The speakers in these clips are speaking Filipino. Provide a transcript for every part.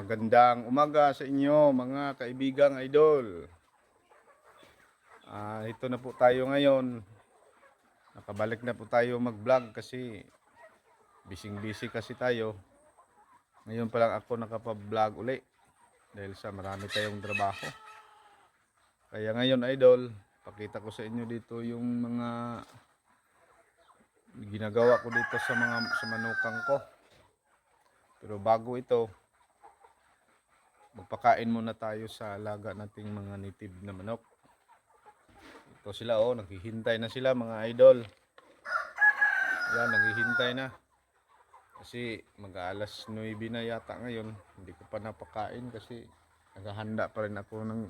Magandang umaga sa inyo mga kaibigang idol. Ito na po tayo ngayon. Nakabalik na po tayo mag-vlog kasi busy kasi tayo. Ngayon pa lang ako nakapag-vlog uli dahil sa marami tayong trabaho. Kaya ngayon idol, pakita ko sa inyo dito yung mga ginagawa ko dito sa manukang ko. Pero bago ito, magpakain muna tayo sa alaga nating mga native na manok. Ito sila naghihintay na sila mga idol. Yan, naghihintay na. Kasi mag-alas 9 na yata ngayon. Hindi ko pa napakain kasi naghahanda pa rin ako ng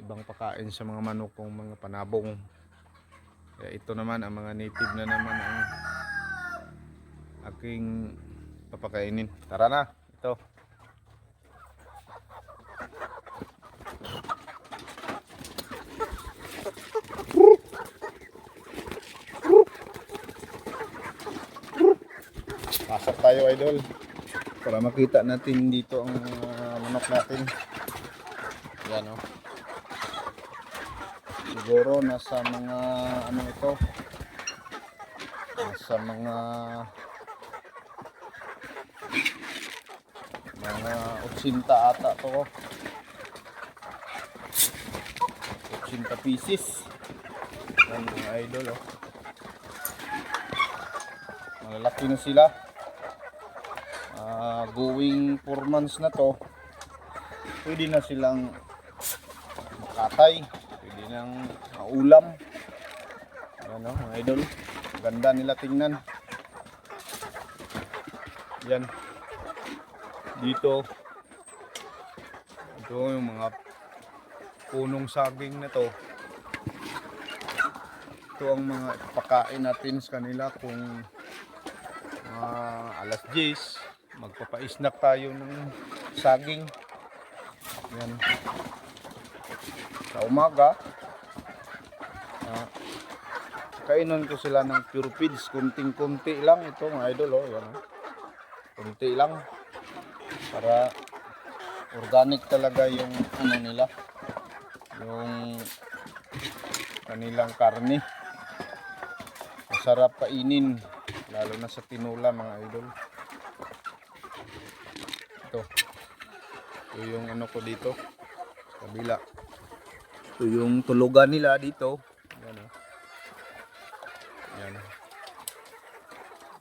ibang pakain sa mga manok kong mga panabong. Kaya ito naman ang mga native na naman ang aking papakainin. Tara na, ito. Pasok tayo idol para makita natin dito ang manok natin. Yan siguro nasa mga ito, nasa mga 80 ata to, 80 pieces. Yan mga idol malalaki na sila. Going 4 months na to, pwede na silang makatay, pwede nang maulam. Yan mga idol, ganda nila tingnan. Yan dito, ito yung mga punong saging na to. Ito ang mga pakain natin sa kanila kung alas 10 magpapa-snack tayo ng saging. Yan. Sa umaga kainan ko sila ng pure feeds, kunting-kunti lang ito mga idol yan kunti lang para organic talaga yung nila, yung kanilang karne. Masarap kainin lalo na sa tinula mga idol. Ito yung ko dito sa kabila. Ito yung tulugan nila dito. Yan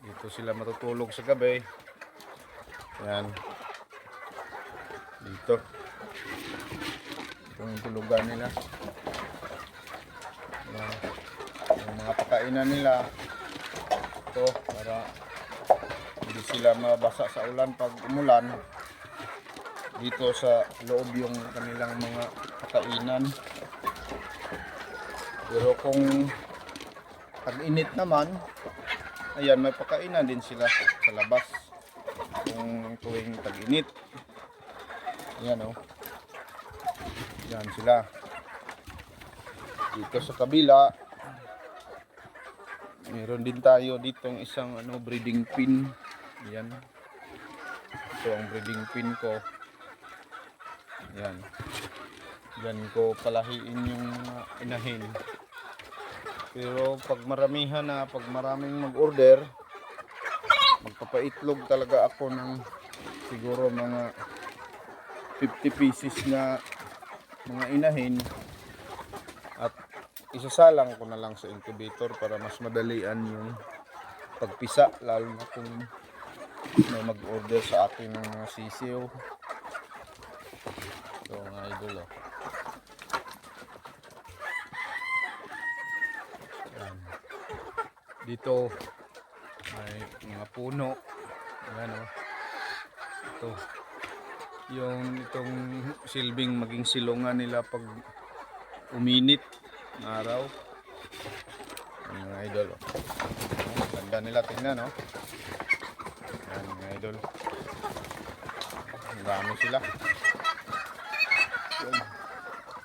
dito sila matutulog sa gabi. Yan dito yung tulugan nila. Yung mga pakainan nila ito para hindi sila mabasa sa ulan pag umulan. Dito sa loob yung kanilang mga pakainan. Pero kung tag-init naman, ayan, may pakainan din sila sa labas kung tuwing tag-init. Ayan yan sila. Dito sa kabila meron din tayo ditong isang breeding pin. Yan, ito ang breeding pin ko. Yan, yan ko palahiin yung mga inahin. Pero pag maramihan na, pag maraming mag-order, magpapaitlog talaga ako ng siguro mga 50 pieces na mga inahin at isasalang ko na lang sa incubator para mas madalian yung pagpisa, lalo na kung may mag-order sa akin ng mga sisiw. So mga idol dito may mga puno. Ayan ito yung itong silbing maging silungan nila pag uminit ng araw. Mga idol ganda nila tingnan yan mga idol, ang dami sila.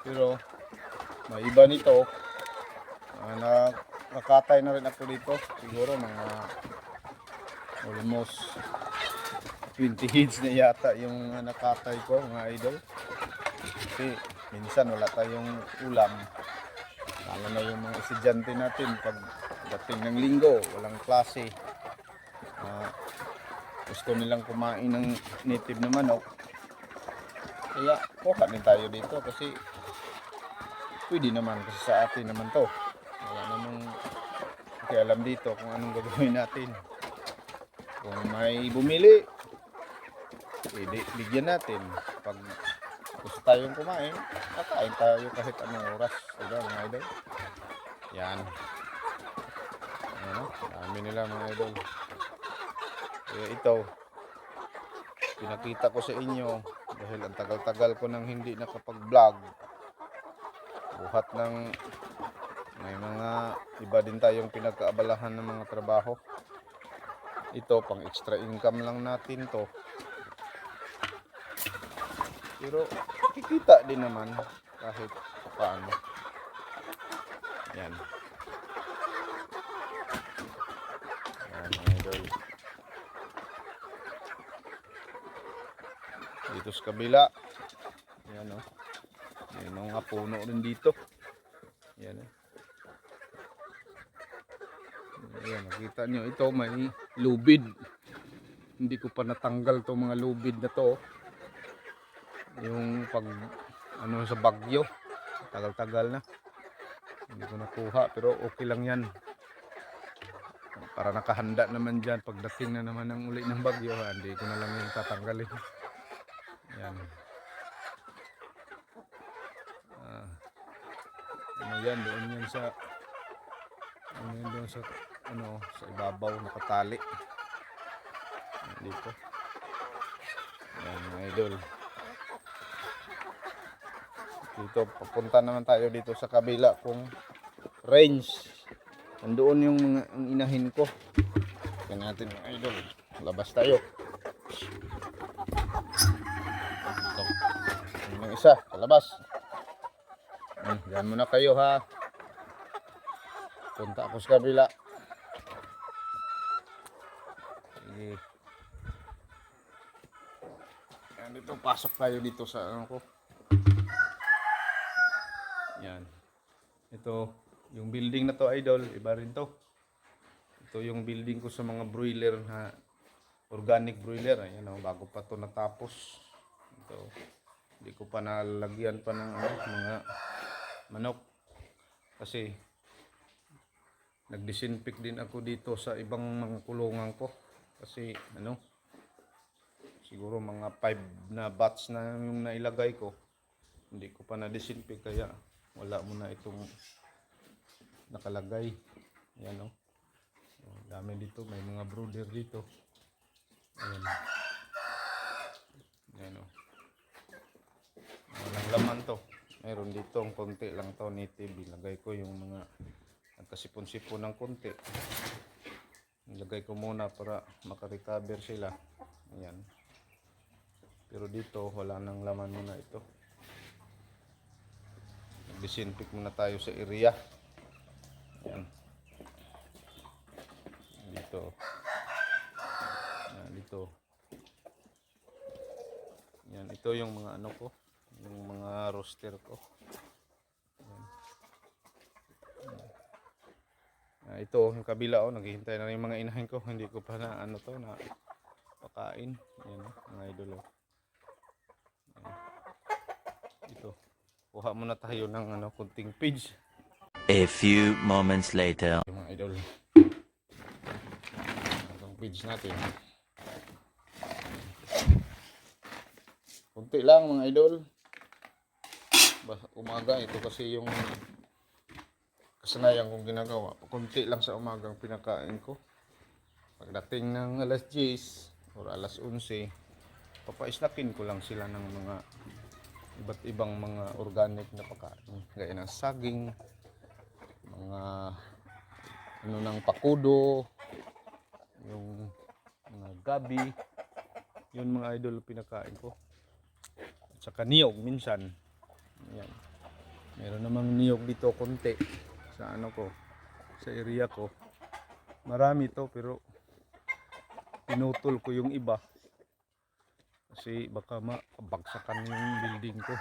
Pero may iba nito nakatay na rin ako dito, siguro mga almost 20 heads na yata yung nakatay ko mga idol. Kasi minsan wala tayong ulam. Lalo na yung mga estudyante natin pag dating ng linggo, walang klase. Gusto nilang kumain ng native na manok. Kaya kuha din tayo dito kasi pwede naman kasi sa atin naman to. Wala namang alam dito kung anong gagawin natin. Kung may bumili, bigyan natin. Pag gusto tayong kumain, kakain tayo kahit anong oras. Diba mga idol? Yan. Ano? Dami nila mga idol. Kaya ito, pinakita ko sa inyo dahil ang tagal-tagal ko nang hindi nakapag-vlog. Buhat ng may mga iba din tayong pinagkaabalahan ng mga trabaho. Ito pang extra income lang natin to. Pero kikita din naman kahit paano. Yan. Yan mga idol. Dito sa kabila. Yan o. May mga puno rin dito. Yan o. Ayan, nakita nyo, ito may lubid. Hindi ko pa natanggal to mga lubid na to. Yung pag ano sa bagyo, tagal-tagal na. Hindi ko nakuha pero okay lang yan. Para nakahanda naman dyan pagdating na naman ng uli ng bagyo, hindi ko na lang yung tatanggalin. Yan. Ano yan, doon yan sa sa ibabaw nakatali dito. Yan mga idol. Dito papunta naman tayo dito sa kabila kung range. Nandoon yung mga inahin ko. Tingnan natin mga idol. Labas tayo. Ito. Yung isa, palabas. Diyan muna kayo ha. Punta ako sa kabila. Sige. Yan dito, pasok tayo dito sa ano ko. Yan. Ito, yung building na to idol, iba rin to. Ito yung building ko sa mga broiler na organic broiler. Ayan o, bago pa to natapos. Ito, hindi ko pa nalagyan pa ng mga manok. Kasi nagdisinfect din ako dito sa ibang mga kulungan ko kasi siguro mga 5 na batch na yung nailagay ko, hindi ko pa na disinfect kaya wala muna itong nakalagay. Yan o, dami dito, may mga brooder dito. Ayan. Yan o, walang laman to, meron dito ang konti lang to native. Ilagay ko yung mga nagkasipon-sipon ng konti. Nilagay ko muna para makarecover sila. Ayan. Pero dito wala nang laman muna ito. Nag-disinfect muna tayo sa area. Ayan. Dito. Ayan, dito. Ayan, ito yung mga ano ko, yung mga roster ko. Ito yung kabila naghihintay na rin yung mga inahin ko, hindi ko pa na na pakain. Ayan mga idol. Ito, kuha muna tayo ng kunting page. A few moments later. Yung mga idol, itong page natin kunti lang mga idol. Umaga ito kasi yung kasanayan kong ginagawa. Kunti lang sa umagang pinakain ko. Pagdating ng alas 10 or alas 11, papaislakin ko lang sila ng mga iba't ibang mga organic na pagkain. Gaya ng saging, mga ng pakudo, yung mga gabi. Yun mga idol pinakain ko. At saka niyog minsan. Yan. Meron namang niyog dito konti sa sa area ko. Marami to pero pinutol ko yung iba Kasi baka mabagsakan yung building ko.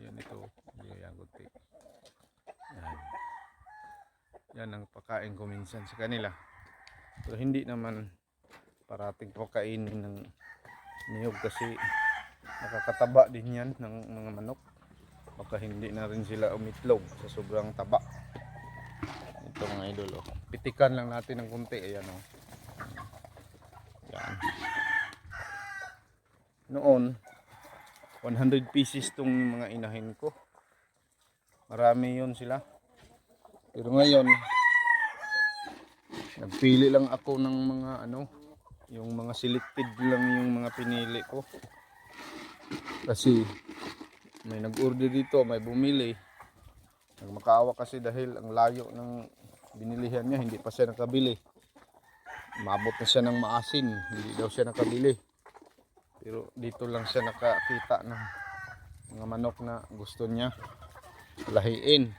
Yan ito. Yan, gunti. Yan. Yan ang pakain ko minsan sa kanila. Pero hindi naman parating pakainin ng niyog kasi nakakataba din yan ng mga manok. Baka hindi na rin sila umitlog sa sobrang taba. Ito mga idol, oh. Pitikan lang natin ng kunti. Ayan, oh. Yan. Noon 100 pieces tong mga inahin ko. Marami yun sila. Pero ngayon nagpili lang ako ng mga yung mga selected lang yung mga pinili ko. Kasi may nag-order dito, may bumili. Nagmakaawa kasi dahil ang layo ng binilihan niya, hindi pa siya nakabili. Umabot na siya ng maasin, hindi daw siya nakabili. Pero dito lang siya nakakita ng mga manok na gusto niya lahiin.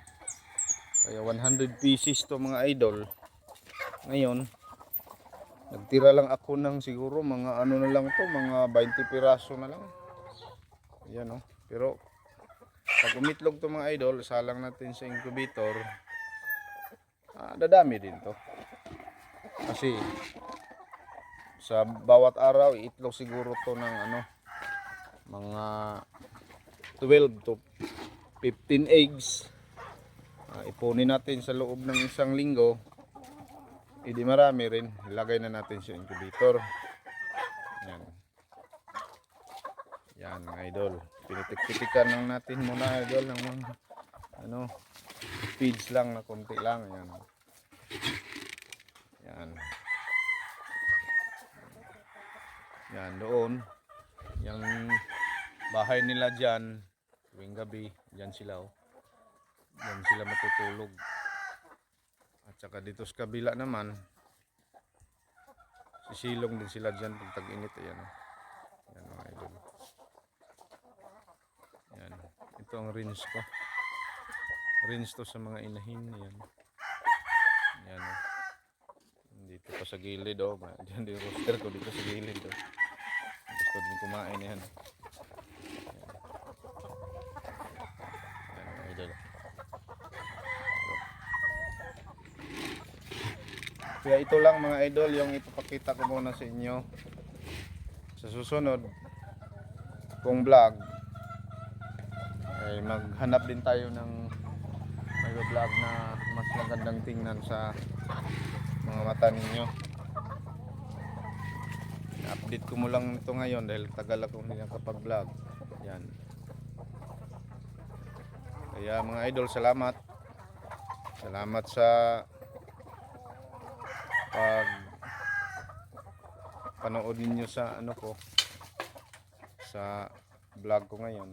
Kaya 100 pieces to mga idol. Ngayon nagtira lang ako ng siguro mga na lang to, mga 20 piraso na lang. Ayan, oh. Pero pag umitlog to mga idol, salang natin sa incubator, dadami din to. Kasi sa bawat araw itlog siguro to ng mga 12 to 15 eggs. Ipunin natin sa loob ng isang linggo, hindi marami rin, ilagay na natin sa incubator. Yan. Yan mga idol, pinitik-pitikan lang natin muna idol ng mga feeds lang na konti lang. Yan. Yan. Yan doon, yung bahay nila dyan, tuwing gabi, dyan sila, oh. Dyan sila matutulog. At saka dito sa kabila naman, sisilong din sila dyan pag tag-init. Ayan, oh. Yan mga idol. Yan. Ito ang rinse ko. Rinse to sa mga inahin. Yan. Yan, oh. Dito pa sa gilid, oh. Diyan yung rooster ko dito sa gilid, oh. Gusto din kumain yan. Yan mga idol. Kaya ito lang mga idol yung ipapakita ko muna sa inyo. Sa susunod kong vlog ay maghanap din tayo ng vlog na mas magandang tingnan sa mga mata ninyo. Update ko mo lang ito ngayon dahil tagal ako hindi nakapag-vlog. Yan. Kaya mga idol, salamat. Salamat sa pag panood ninyo sa sa vlog ko ngayon.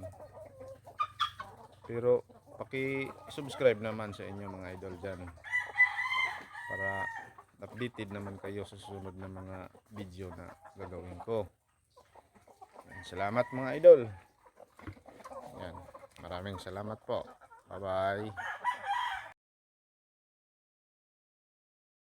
Pero paki-subscribe naman sa inyo mga idol dyan para updated naman kayo sa susunod na mga video na gagawin ko. Yan, salamat mga idol. Yan, maraming salamat po. Bye bye.